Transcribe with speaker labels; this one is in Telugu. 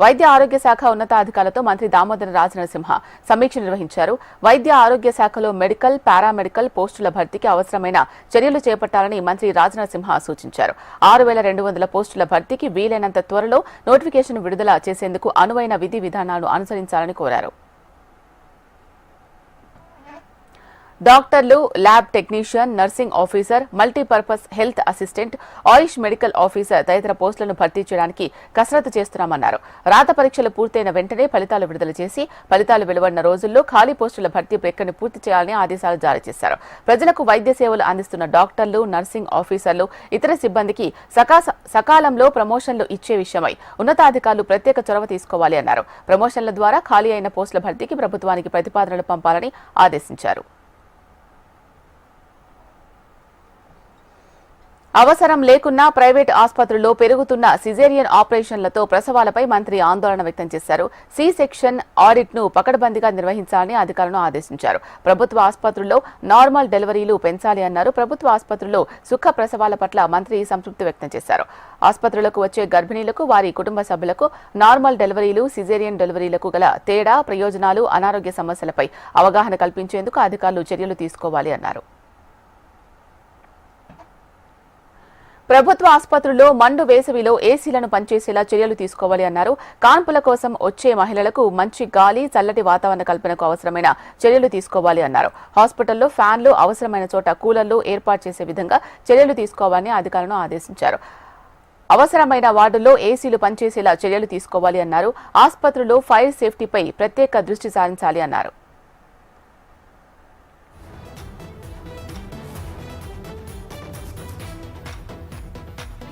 Speaker 1: వైద్య ఆరోగ్య శాఖ ఉన్నతాధికారులతో మంత్రి దామోదర రాజనరసింహ సమీక్ష నిర్వహించారు. వైద్య ఆరోగ్య శాఖలో మెడికల్, పారామెడికల్ పోస్టుల భర్తీకి అవసరమైన చర్యలు చేపట్టాలని మంత్రి రాజనరసింహ సూచించారు. 6,200 పోస్టుల భర్తీకి వీలైనంత త్వరలో నోటిఫికేషన్ విడుదల చేసేందుకు అనువైన విధి విధానాలను అనుసరించాలని కోరారు. డాక్టర్లు, lab technician, nursing officer, multipurpose health assistant, Ayush medical officer తదితర పోస్టులను భర్తీ చేయడానికి కసరత్తు చేస్తున్నామన్నారు. రాత పరీక్షలు పూర్తయిన వెంటనే ఫలితాలు విడుదల చేసి ఫలితాలు వెలువడిన రోజుల్లో ఖాళీ పోస్టుల భర్తీ ప్రక్రియను పూర్తి చేయాలని ఆదేశాలు జారీ చేశారు. ప్రజలకు వైద్య సేవలు అందిస్తున్న డాక్టర్లు, నర్సింగ్ ఆఫీసర్లు, ఇతర సిబ్బందికి సకాలంలో ప్రమోషన్లు ఇచ్చే విషయమై ఉన్నతాధికారులు ప్రత్యేక చొరవ తీసుకోవాలి అన్నారు. ప్రమోషన్ల ద్వారా ఖాళీ అయిన పోస్టుల భర్తీకి ప్రభుత్వానికి ప్రతిపాదనలు పంపాలని ఆదేశించారు. అవసరం లేకున్నా ప్రైవేట్ ఆసుపత్రుల్లో పెరుగుతున్న సిజేరియన్ ఆపరేషన్లతో ప్రసవాలపై మంత్రి ఆందోళన వ్యక్తం చేశారు. సి సెక్షన్ ఆడిట్ ను పకడ్బందీగా నిర్వహించాలని అధికారులను ఆదేశించారు. ప్రభుత్వ ఆసుపత్రుల్లో నార్మల్ డెలివరీలు పెంచాలి అన్నారు. ప్రభుత్వ ఆసుపత్రుల్లో సుఖ ప్రసవాల పట్ల మంత్రి సంతృప్తి వ్యక్తం చేశారు. ఆసుపత్రులకు వచ్చే గర్భిణీలకు, వారి కుటుంబ సభ్యులకు నార్మల్ డెలివరీలు, సిజేరియన్ డెలివరీలకు గల తేడా, ప్రయోజనాలు, అనారోగ్య సమస్యలపై అవగాహన కల్పించేందుకు అధికారులు చర్యలు తీసుకోవాలి అన్నారు. ప్రభుత్వ ఆసుపత్రుల్లో మండు వేసవిలో ఏసీలను పనిచేసేలా చర్యలు తీసుకోవాలి అన్నారు. కాన్పుల కోసం వచ్చే మహిళలకు మంచి గాలి, చల్లటి వాతావరణ కల్పనకు అవసరమైన చర్యలు తీసుకోవాలి అన్నారు. హాస్పిటల్లో ఫ్యాన్లు, అవసరమైన చోట కూలర్లు ఏర్పాటు చేసే విధంగా చర్యలు తీసుకోవాలని అధికారులను ఆదేశించారు. అవసరమైన వార్డుల్లో ఏసీలు పనిచేసేలా చర్యలు తీసుకోవాలి అన్నారు. ఆసుపత్రుల్లో ఫైర్ సేఫ్టీపై ప్రత్యేక దృష్టి సారించాలి అన్నారు.